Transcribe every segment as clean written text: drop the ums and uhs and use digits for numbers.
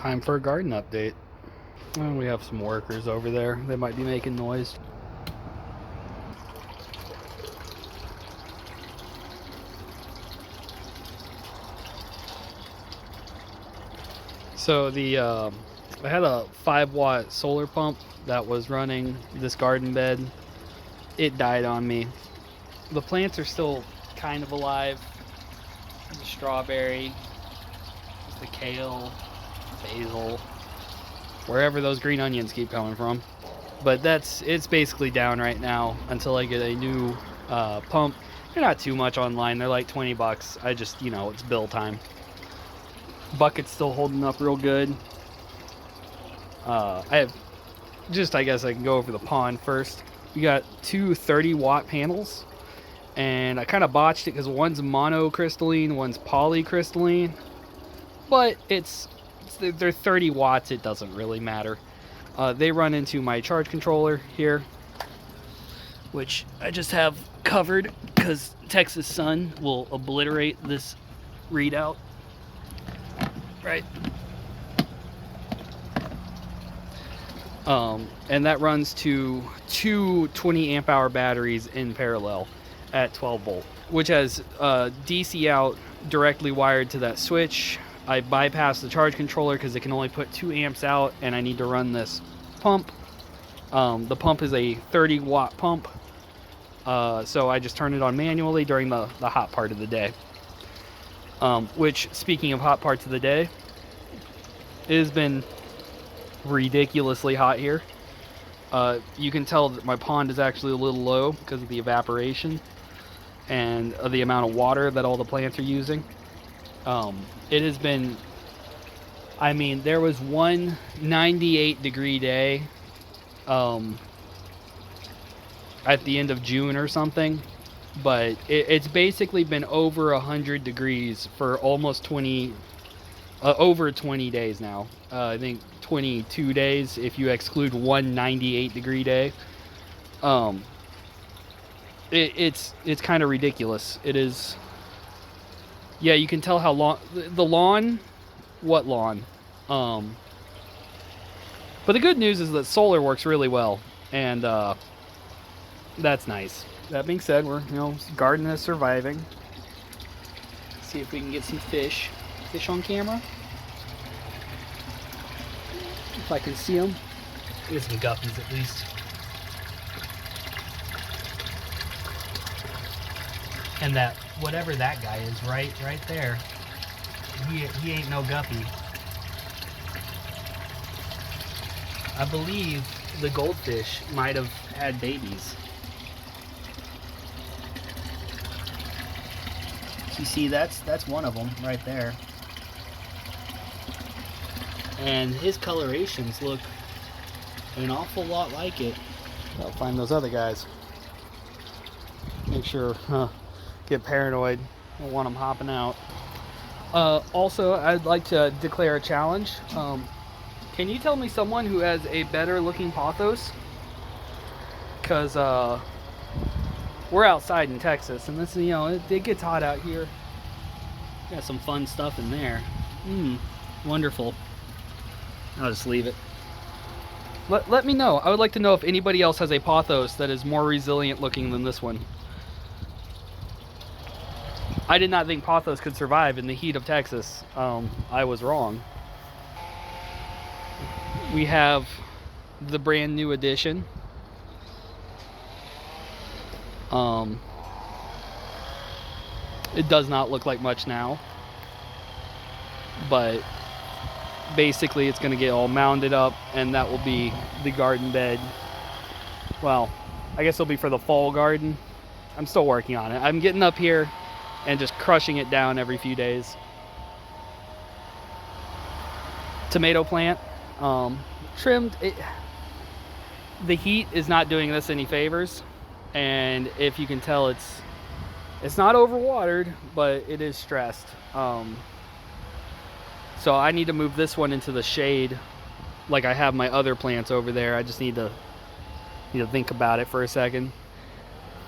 Time for a garden update. And we have some workers over there. They might be making noise. So I had a 5-watt solar pump that was running this garden bed. It died on me. The plants are still kind of alive. The strawberry, the kale, basil, wherever those green onions keep coming from. But it's basically down right now until I get a new pump. They're not too much online. They're like 20 bucks. I just, it's bill time. Bucket's still holding up real good. I guess I can go over the pond first. We got two 30-watt panels, and I kind of botched it because one's monocrystalline, one's polycrystalline, but they're 30 watts. It doesn't really matter. They run into my charge controller here, which I just have covered because Texas sun will obliterate this readout. Right. And that runs to two 20 amp hour batteries in parallel at 12 volt, which has DC out directly wired to that switch. I bypass the charge controller because it can only put 2 amps out, and I need to run this pump. The pump is a 30-watt pump, so I just turn it on manually during the hot part of the day. Which, speaking of hot parts of the day, it has been ridiculously hot here. You can tell that my pond is actually a little low because of the evaporation and of the amount of water that all the plants are using. It has been, there was one 98-degree day at the end of June or something, but it's basically been over 100 degrees for almost over 20 days now. I think 22 days if you exclude one 98-degree day. It's kind of ridiculous. It is. Yeah, you can tell how long the lawn. What lawn? But the good news is that solar works really well, and that's nice. That being said, we're garden is surviving. See if we can get some fish on camera. If I can see them. Get some guppies at least. And that whatever that guy is right there, he ain't no guppy. I believe the goldfish might have had babies. You see, that's one of them right there. And his colorations look an awful lot like it. I'll find those other guys. Make sure, get paranoid. I don't want them hopping out. Also, I'd like to declare a challenge. Can you tell me someone who has a better looking pothos? Because we're outside in Texas, and this, it gets hot out here. Got some fun stuff in there. Wonderful. I'll just leave it. Let me know. I would like to know if anybody else has a pothos that is more resilient looking than this one. I did not think pothos could survive in the heat of Texas. I was wrong. We have the brand new edition. It does not look like much now, but basically it's going to get all mounded up, and that will be the garden bed. Well, I guess it'll be for the fall garden. I'm still working on it. I'm getting up here and just crushing it down every few days. Tomato plant, trimmed. The heat is not doing this any favors, and if you can tell, it's not overwatered, but it is stressed. So I need to move this one into the shade like I have my other plants over there. I just need to think about it for a second.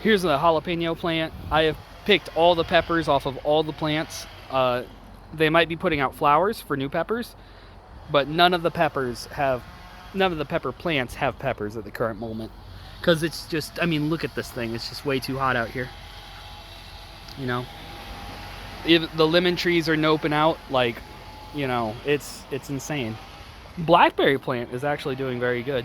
Here's the jalapeno plant. I have picked all the peppers off of all the plants. They might be putting out flowers for new peppers, but none of the pepper plants have peppers at the current moment. Because it's just, I mean, look at this thing. It's just way too hot out here. You know? The lemon trees are noping out, like, you know, it's insane. Blackberry plant is actually doing very good.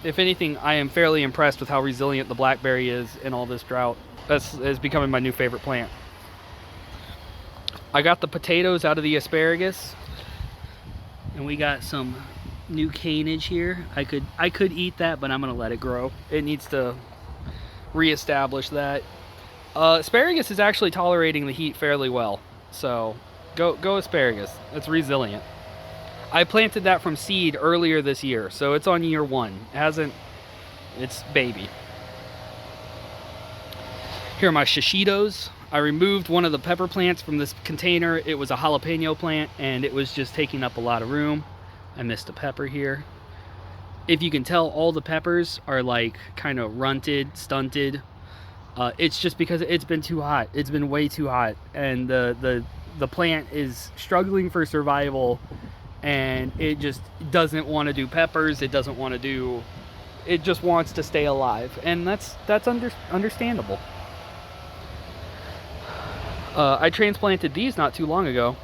If anything, I am fairly impressed with how resilient the blackberry is in all this drought. That's becoming my new favorite plant. I got the potatoes out of the asparagus, and we got some new canage here. I could eat that, but I'm gonna let it grow. It needs to reestablish that. Asparagus is actually tolerating the heat fairly well, so go asparagus. It's resilient. I planted that from seed earlier this year, so it's on year 1. It's baby. Here are my shishitos. I removed one of the pepper plants from this container. It was a jalapeno plant, and it was just taking up a lot of room. I missed a pepper here. If you can tell, all the peppers are like kind of runted, stunted. It's just because it's been too hot. It's been way too hot, and the plant is struggling for survival, and it just doesn't want to do peppers. It doesn't want to do. It just wants to stay alive, and that's understandable. I transplanted these not too long ago.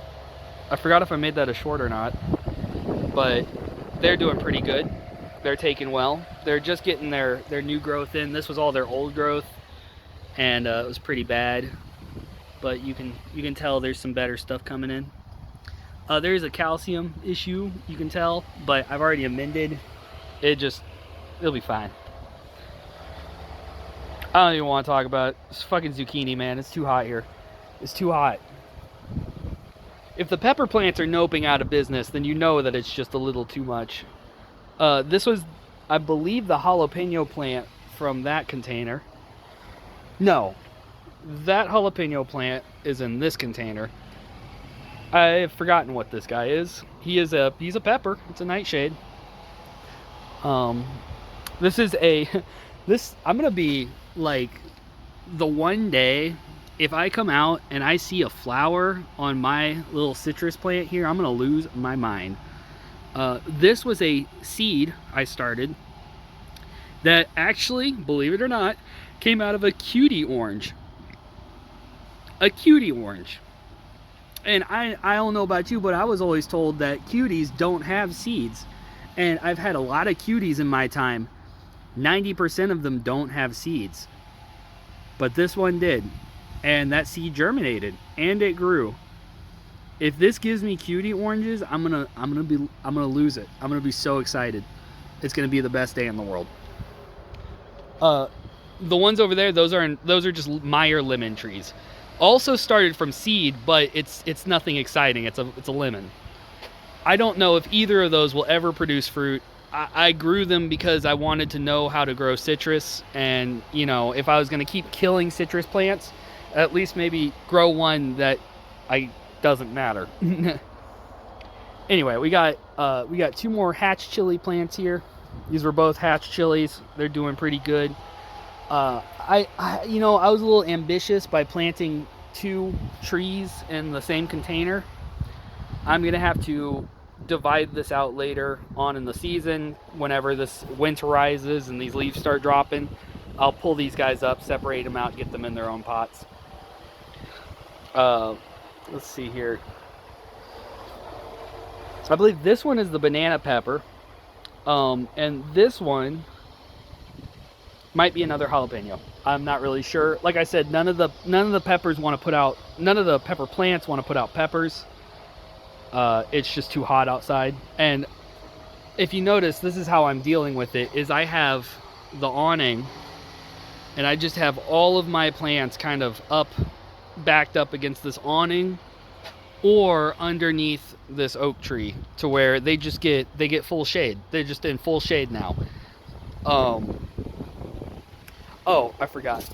I forgot if I made that a short or not, but they're doing pretty good. They're taking well. They're just getting their new growth in. This was all their old growth, and it was pretty bad, but you can tell there's some better stuff coming in. There's a calcium issue, you can tell, but I've already amended. It'll be fine. I don't even want to talk about it. It's fucking zucchini, man. It's too hot here. It's too hot. If the pepper plants are noping out of business, then you know that it's just a little too much. This was, I believe, the jalapeno plant from that container. No, that jalapeno plant is in this container. I've forgotten what this guy is. He's a pepper. It's a nightshade. This is I'm gonna be like, the one day if I come out and I see a flower on my little citrus plant here, I'm gonna lose my mind. This was a seed I started that actually, believe it or not, came out of a cutie orange. A cutie orange. And I don't know about you, but I was always told that cuties don't have seeds. And I've had a lot of cuties in my time. 90% of them don't have seeds. But this one did. And that seed germinated and it grew. If this gives me cutie oranges, I'm gonna lose it. I'm gonna be so excited. It's gonna be the best day in the world. The ones over there, those are just Meyer lemon trees. Also started from seed, but it's nothing exciting. It's a lemon. I don't know if either of those will ever produce fruit. I grew them because I wanted to know how to grow citrus, and you know, if I was going to keep killing citrus plants, at least maybe grow one that doesn't matter. Anyway, we got 2 more hatch chili plants here. These were both hatch chilies. They're doing pretty good. I was a little ambitious by planting 2 trees in the same container. I'm gonna have to divide this out later on in the season. Whenever this winterizes and these leaves start dropping, I'll pull these guys up, separate them out, get them in their own pots. Let's see here. I believe this one is the banana pepper, and this one might be another jalapeno. I'm not really sure. Like I said, none of the pepper plants want to put out peppers. It's just too hot outside. And if you notice, this is how I'm dealing with it, is I have the awning and I just have all of my plants kind of backed up against this awning or underneath this oak tree, to where they get full shade. They're just in full shade now. Oh, I forgot.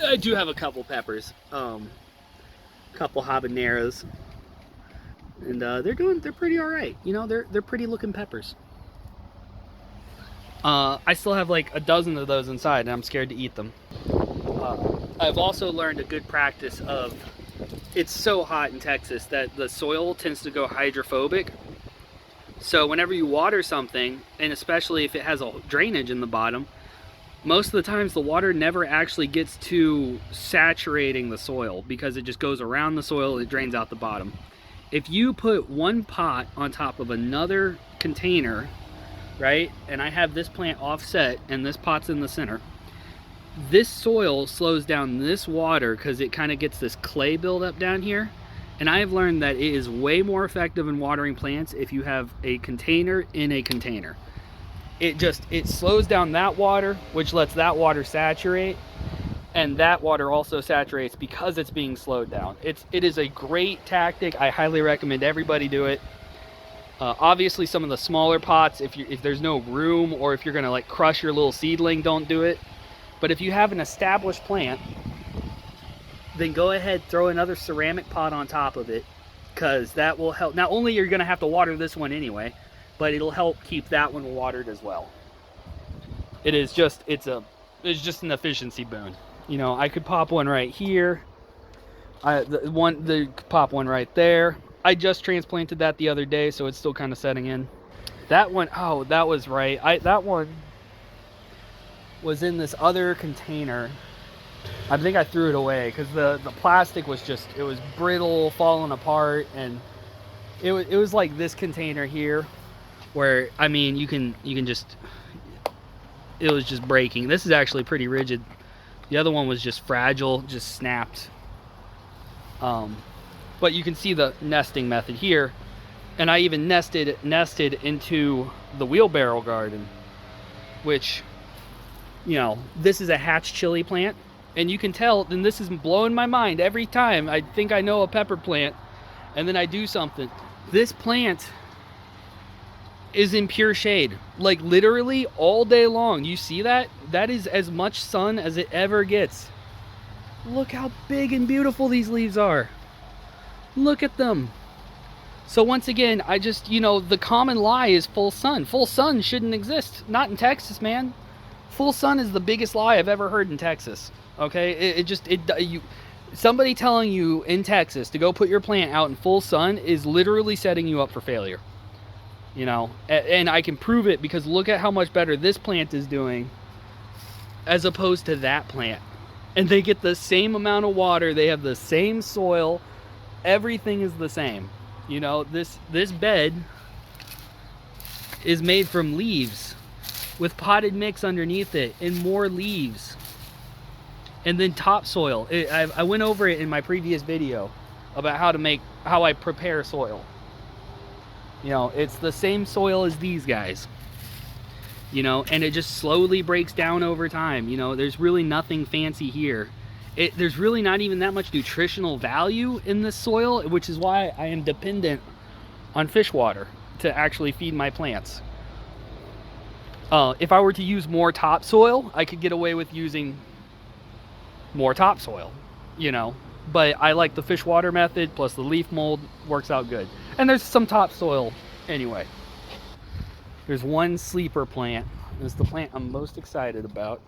I do have a couple peppers. Couple habaneros. And they're pretty alright. You know, they're pretty looking peppers. I still have like a dozen of those inside, and I'm scared to eat them. I've also learned a good practice of, it's so hot in Texas that the soil tends to go hydrophobic. So whenever you water something, and especially if it has a drainage in the bottom, most of the times the water never actually gets to saturating the soil because it just goes around the soil and it drains out the bottom. If you put one pot on top of another container, right, and I have this plant offset and this pot's in the center, this soil slows down this water because it kind of gets this clay buildup down here. And I have learned that it is way more effective in watering plants if you have a container in a container. It slows down that water, which lets that water saturate, and that water also saturates because it's being slowed down. It is a great tactic. I highly recommend everybody do it. Obviously, some of the smaller pots, if there's no room, or if you're gonna like crush your little seedling, don't do it. But if you have an established plant, then go ahead, throw another ceramic pot on top of it, because that will help. Not only you're gonna have to water this one anyway, but it'll help keep that one watered as well. It's just an efficiency boon. You know, I could pop one right here. Pop one right there. I just transplanted that the other day, so it's still kind of setting in. That one, oh, that was right. That one was in this other container. I think I threw it away because the plastic was it was brittle, falling apart, and it was like this container here, where I mean you can just, it was just breaking. This is actually pretty rigid. The other one was just fragile, just snapped. But you can see the nesting method here, and I even nested into the wheelbarrow garden, which, you know, this is a hatch chili plant. And you can tell, and this is blowing my mind every time I think I know a pepper plant, and then I do something. This plant is in pure shade, like literally all day long. You see that? That is as much sun as it ever gets. Look how big and beautiful these leaves are. Look at them. So once again, you know, the common lie is full sun. Full sun shouldn't exist. Not in Texas, man. Full sun is the biggest lie I've ever heard in Texas. Okay, somebody telling you in Texas to go put your plant out in full sun is literally setting you up for failure. You know, and I can prove it because look at how much better this plant is doing as opposed to that plant. And they get the same amount of water, they have the same soil, everything is the same. You know, this bed is made from leaves with potted mix underneath it and more leaves. And then topsoil. I went over it in my previous video about how I prepare soil. You know, it's the same soil as these guys. You know, and it just slowly breaks down over time. You know, there's really nothing fancy here. There's really not even that much nutritional value in this soil, which is why I am dependent on fish water to actually feed my plants. If I were to use more topsoil, I could get away with using more topsoil, you know, but I like the fish water method, plus the leaf mold works out good. And there's some topsoil anyway. There's one sleeper plant. It's the plant I'm most excited about.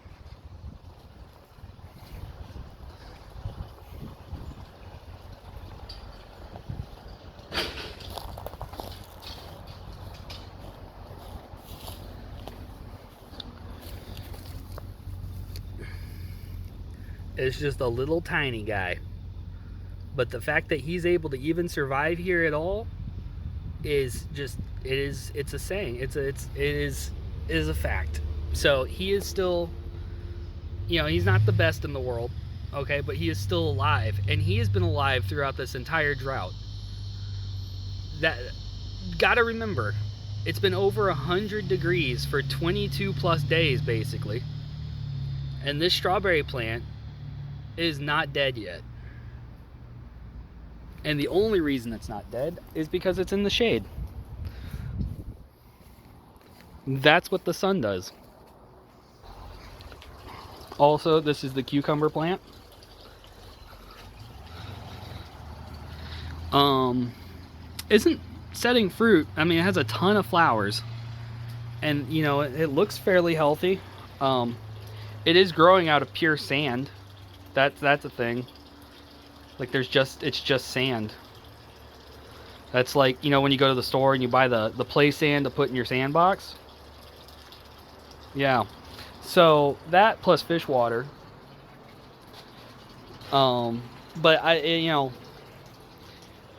It's just a little tiny guy, but the fact that he's able to even survive here at all is just, it's a saying. It is a fact. So he is still, you know, he's not the best in the world, okay, but he is still alive, and he has been alive throughout this entire drought. That, gotta remember, it's been over 100 degrees for 22 plus days basically, and this strawberry plant is not dead yet. And the only reason it's not dead is because it's in the shade. That's what the sun does. Also, this is the cucumber plant. Isn't setting fruit. I mean, it has a ton of flowers, and you know, it looks fairly healthy. It is growing out of pure sand. That's a thing. Like it's just sand. That's like, you know, when you go to the store and you buy the play sand to put in your sandbox. Yeah. So that plus fish water. But you know,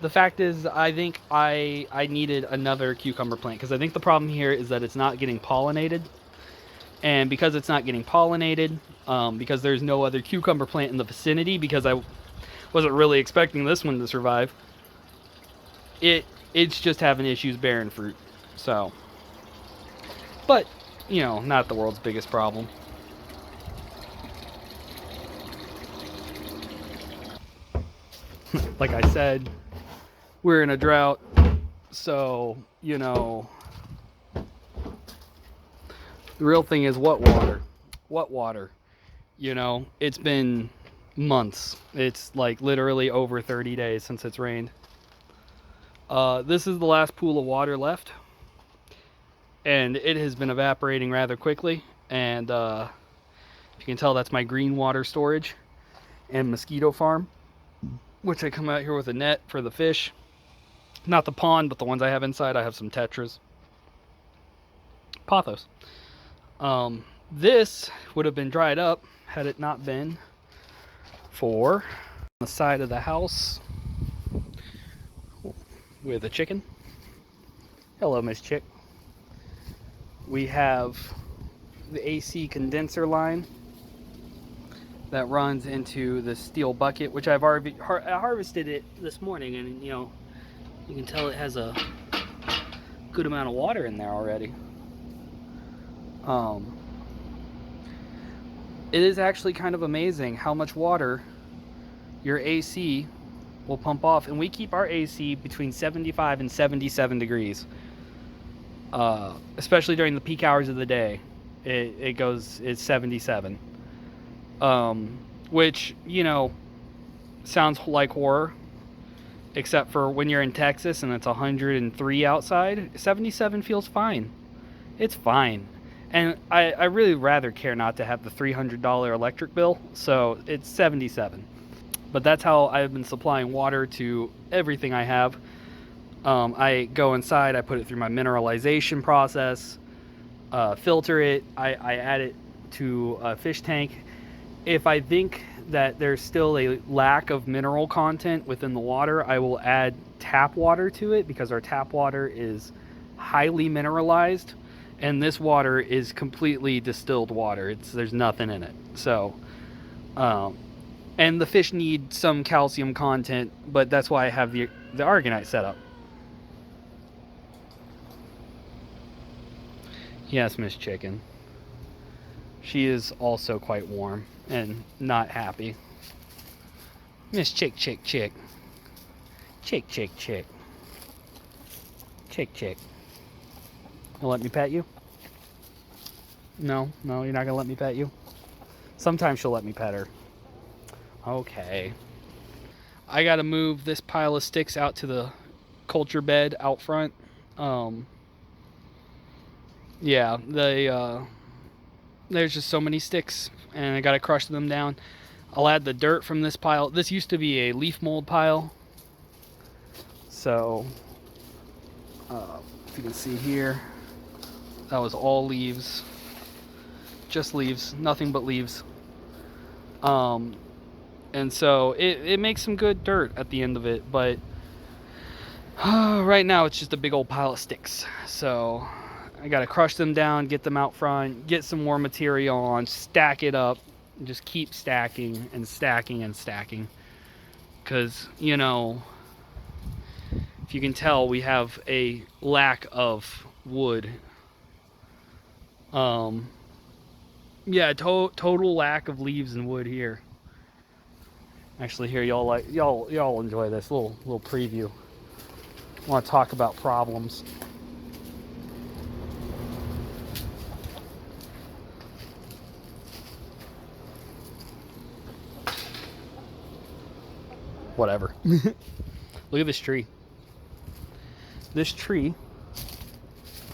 the fact is, I think I needed another cucumber plant because I think the problem here is that it's not getting pollinated, and because it's not getting pollinated, because there's no other cucumber plant in the vicinity, because I wasn't really expecting this one to survive. It's just having issues bearing fruit. So, but you know, not the world's biggest problem. Like I said, we're in a drought, so you know, the real thing is what water? What water? You know, it's been months. It's like literally over 30 days since it's rained. This is the last pool of water left, and it has been evaporating rather quickly. And if you can tell, that's my green water storage and mosquito farm, which I come out here with a net for the fish. Not the pond, but the ones I have inside. I have some tetras. Pothos. This would have been dried up had it not been for the side of the house with a chicken. Hello, Miss Chick. We have the AC condenser line that runs into the steel bucket, which I've already harvested it this morning, and you know, you can tell it has a good amount of water in there already. It is actually kind of amazing how much water your AC will pump off, and we keep our AC between 75 and 77 degrees, especially during the peak hours of the day. It's 77, which, you know, sounds like horror, except for when you're in Texas and it's 103 outside. 77 feels fine. It's fine. And I really rather care not to have the $300 electric bill, so it's 77. But that's how I've been supplying water to everything I have. I go inside, I put it through my mineralization process, filter it, I add it to a fish tank. If I think that there's still a lack of mineral content within the water, I will add tap water to it, because our tap water is highly mineralized, and this water is completely distilled water. There's nothing in it. So, and the fish need some calcium content, but that's why I have the Argonite set up. Yes, Miss Chicken. She is also quite warm and not happy. Miss Chick, Chick, Chick. Chick, Chick, Chick. Chick, Chick. You'll let me pet you? No, you're not gonna let me pet you? Sometimes she'll let me pet her. Okay. I gotta move this pile of sticks out to the culture bed out front. Yeah, there's just so many sticks, and I gotta crush them down. I'll add the dirt from this pile. This used to be a leaf mold pile. So, if you can see here, that was all leaves. Just leaves, nothing but leaves. And so it makes some good dirt at the end of it, but right now it's just a big old pile of sticks. So I gotta crush them down, get them out front, get some more material on, stack it up, and just keep stacking and stacking and stacking. Because, you know, if you can tell, we have a lack of wood. Yeah, total lack of leaves and wood here. Actually, here, y'all enjoy this little preview. I want to talk about problems. Whatever. Look at this tree. This tree,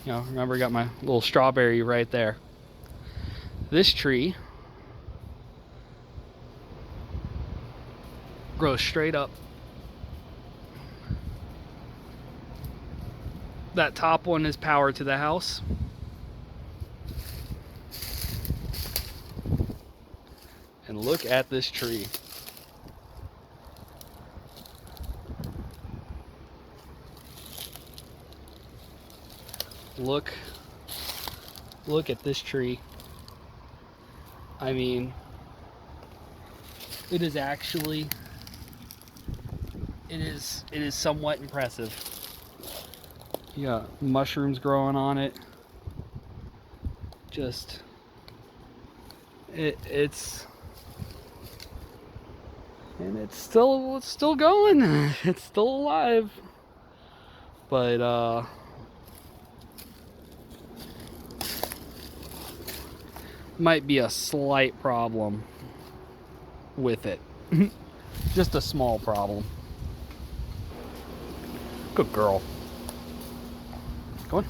you know, remember I got my little strawberry right there. This tree grows straight up that top one is power to the house. And look at this tree. Look at this tree. I mean, it is actually, it is somewhat impressive. You got mushrooms growing on it. Just, it's still going. It's still alive. But might be a slight problem with it. Just a small problem. Good girl. Go on.